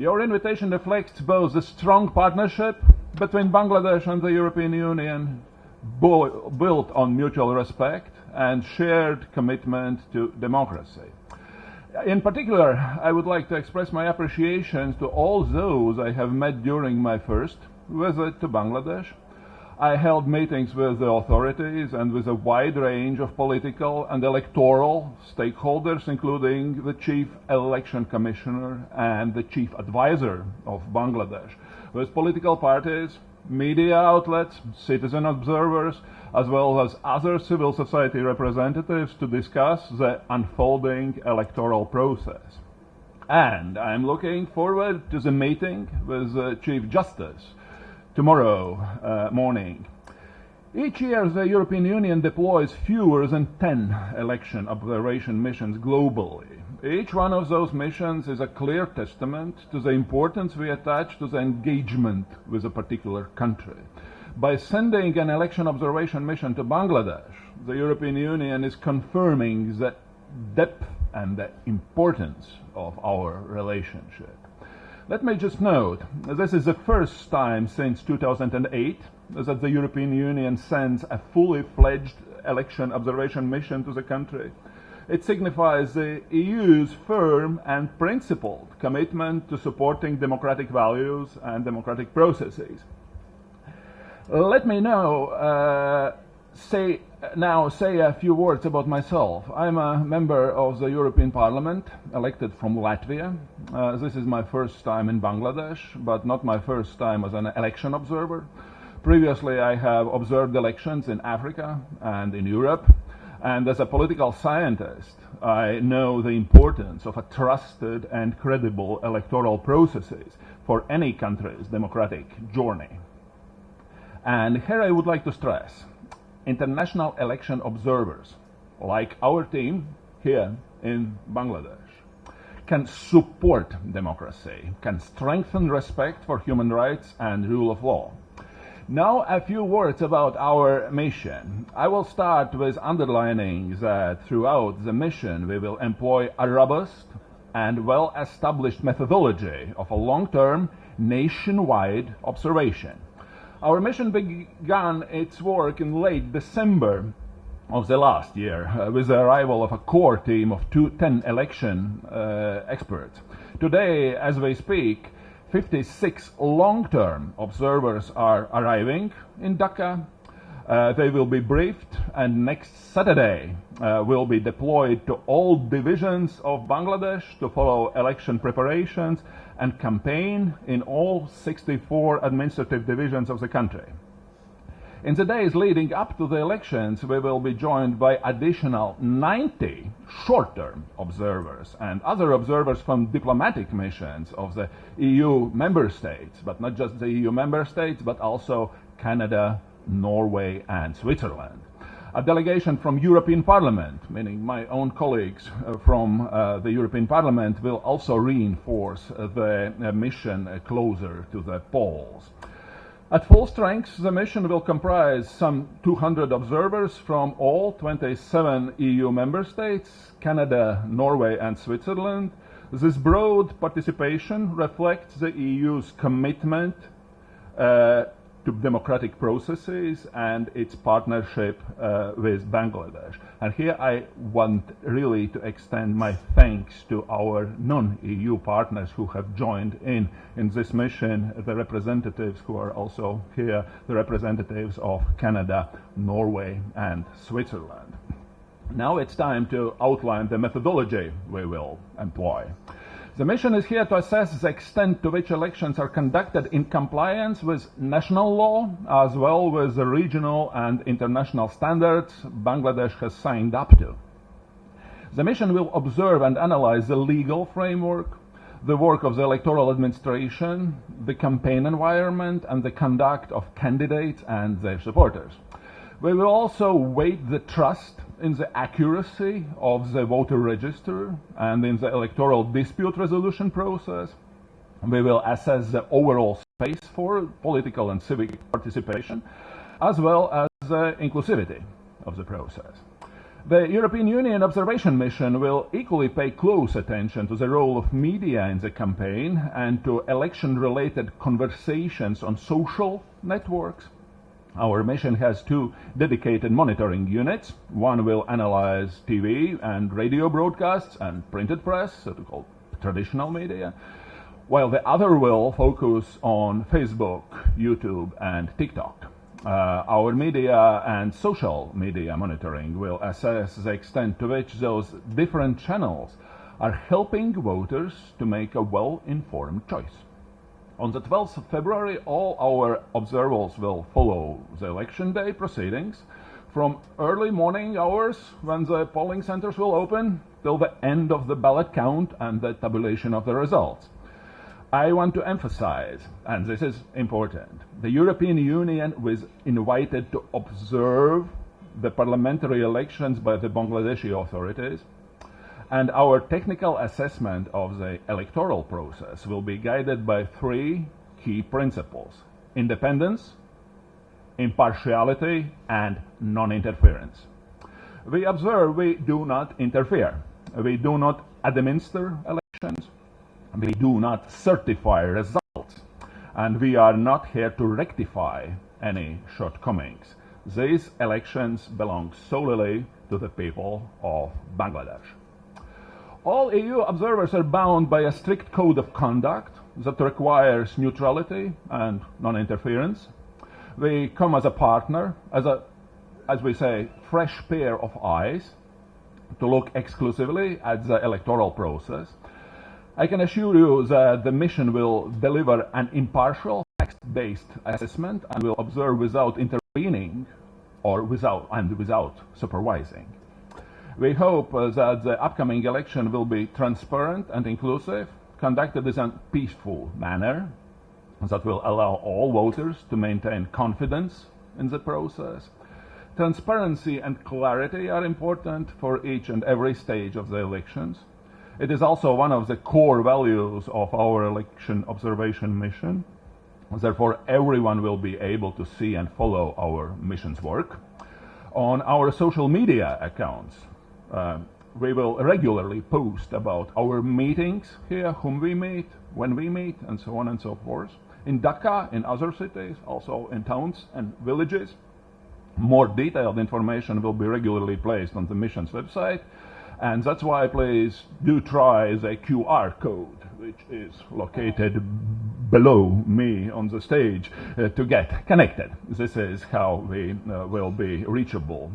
Your invitation reflects both the strong partnership between Bangladesh and the European Union, built on mutual respect and shared commitment to democracy. In particular, I would like to express my appreciation to all those I have met during my first visit to Bangladesh. I held meetings with the authorities and with a wide range of political and electoral stakeholders, including the Chief Election Commissioner and the Chief Advisor of Bangladesh, with political parties, media outlets, citizen observers, as well as other civil society representatives to discuss the unfolding electoral process. And I'm looking forward to the meeting with the Chief Justice tomorrow morning. Each year, the European Union deploys fewer than 10 election observation missions globally. Each one of those missions is a clear testament to the importance we attach to the engagement with a particular country. By sending an election observation mission to Bangladesh, the European Union is confirming the depth and the importance of our relationship. Let me just note, this is the first time since 2008 that the European Union sends a fully fledged election observation mission to the country. It signifies the EU's firm and principled commitment to supporting democratic values and democratic processes. Let me say a few words about myself. I'm a member of the European Parliament, elected from Latvia. This is my first time in Bangladesh, but not my first time as an election observer. Previously, I have observed elections in Africa and in Europe, and as a political scientist, I know the importance of a trusted and credible electoral processes for any country's democratic journey. And here I would like to stress, international election observers, like our team here in Bangladesh, can support democracy, can strengthen respect for human rights and rule of law. Now a few words about our mission. I will start with underlining that throughout the mission we will employ a robust and well-established methodology of a long-term nationwide observation. Our mission began its work in late December of the last year with the arrival of a core team of 10 election experts. Today, as we speak, 56 long-term observers are arriving in Dhaka. They will be briefed, and next Saturday will be deployed to all divisions of Bangladesh to follow election preparations and campaign in all 64 administrative divisions of the country. In the days leading up to the elections, we will be joined by additional 90 short-term observers and other observers from diplomatic missions of the EU member states, but not just the EU member states, but also Canada, Norway, and Switzerland. A delegation from European Parliament, meaning my own colleagues from the European Parliament, will also reinforce the mission closer to the polls. At full strength, the mission will comprise some 200 observers from all 27 EU member states, Canada, Norway, and Switzerland. This broad participation reflects the EU's commitment to democratic processes and its partnership with Bangladesh. And here I want really to extend my thanks to our non-EU partners who have joined in this mission, the representatives who are also here, the representatives of Canada, Norway, and Switzerland. Now it's time to outline the methodology we will employ. The mission is here to assess the extent to which elections are conducted in compliance with national law, as well as the regional and international standards Bangladesh has signed up to. The mission will observe and analyze the legal framework, the work of the electoral administration, the campaign environment, and the conduct of candidates and their supporters. We will also weigh the trust in the accuracy of the voter register and in the electoral dispute resolution process. We will assess the overall space for political and civic participation, as well as the inclusivity of the process. The European Union Observation Mission will equally pay close attention to the role of media in the campaign and to election-related conversations on social networks. Our mission has 2 dedicated monitoring units. One will analyze TV and radio broadcasts and printed press, so-called traditional media, while the other will focus on Facebook, YouTube, and TikTok. Our media and social media monitoring will assess the extent to which those different channels are helping voters to make a well-informed choice. On the 12th of February, all our observers will follow the election day proceedings from early morning hours when the polling centers will open till the end of the ballot count and the tabulation of the results. I want to emphasize, and this is important, the European Union was invited to observe the parliamentary elections by the Bangladeshi authorities, and our technical assessment of the electoral process will be guided by 3 key principles: independence, impartiality, and non-interference. We observe, we do not interfere. We do not administer elections. We do not certify results, and we are not here to rectify any shortcomings. These elections belong solely to the people of Bangladesh. All EU observers are bound by a strict code of conduct that requires neutrality and non-interference. We come as a partner, as we say, fresh pair of eyes to look exclusively at the electoral process. I can assure you that the mission will deliver an impartial, fact-based assessment and will observe without intervening or without supervising. We hope that the upcoming election will be transparent and inclusive, conducted in a peaceful manner that will allow all voters to maintain confidence in the process. Transparency and clarity are important for each and every stage of the elections. It is also one of the core values of our election observation mission. Therefore, everyone will be able to see and follow our mission's work. On our social media accounts, we will regularly post about our meetings here, whom we meet, when we meet, and so on and so forth. In Dhaka, in other cities, also in towns and villages. More detailed information will be regularly placed on the mission's website. And that's why please do try the QR code, which is located below me on the stage, to get connected. This is how we will be reachable.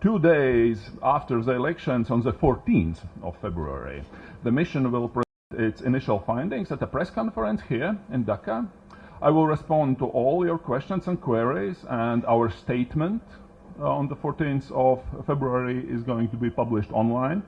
2 days after the elections, on the 14th of February, the mission will present its initial findings at a press conference here in Dhaka. I will respond to all your questions and queries, and our statement on the 14th of February is going to be published online.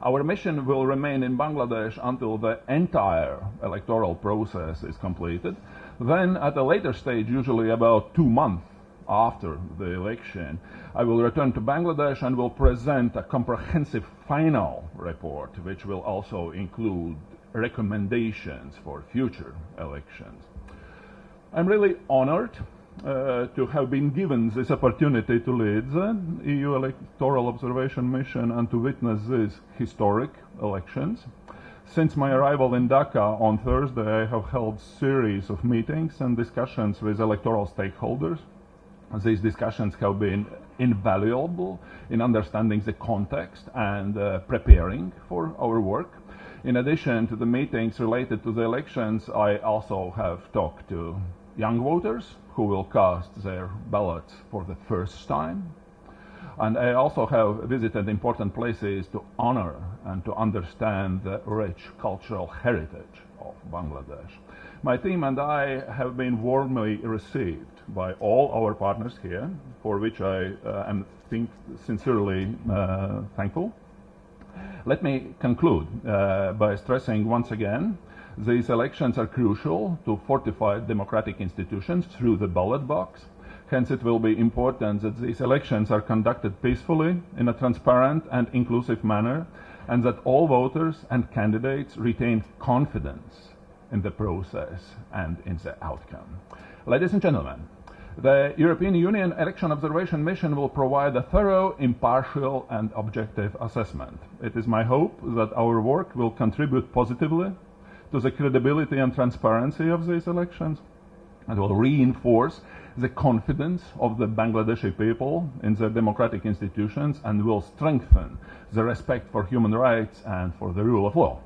Our mission will remain in Bangladesh until the entire electoral process is completed. Then, at a later stage, usually about 2 months after the election, I will return to Bangladesh and will present a comprehensive final report, which will also include recommendations for future elections. I'm really honored to have been given this opportunity to lead the EU Electoral Observation Mission and to witness these historic elections. Since my arrival in Dhaka on Thursday, I have held series of meetings and discussions with electoral stakeholders. These discussions have been invaluable in understanding the context and preparing for our work. In addition to the meetings related to the elections, I also have talked to young voters who will cast their ballots for the first time. And I also have visited important places to honor and to understand the rich cultural heritage of Bangladesh. My team and I have been warmly received by all our partners here, for which I am sincerely thankful. Let me conclude by stressing once again, these elections are crucial to fortify democratic institutions through the ballot box. Hence, it will be important that these elections are conducted peacefully, in a transparent and inclusive manner, and that all voters and candidates retain confidence in the process and in the outcome. Ladies and gentlemen, The European Union Election Observation Mission will provide a thorough, impartial and objective assessment. It is my hope that our work will contribute positively to the credibility and transparency of these elections and will reinforce the confidence of the Bangladeshi people in their democratic institutions and will strengthen the respect for human rights and for the rule of law.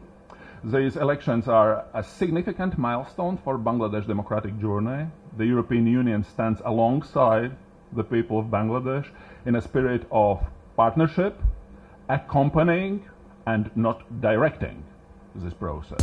These elections are a significant milestone for Bangladesh's democratic journey. The European Union stands alongside the people of Bangladesh in a spirit of partnership, accompanying and not directing this process.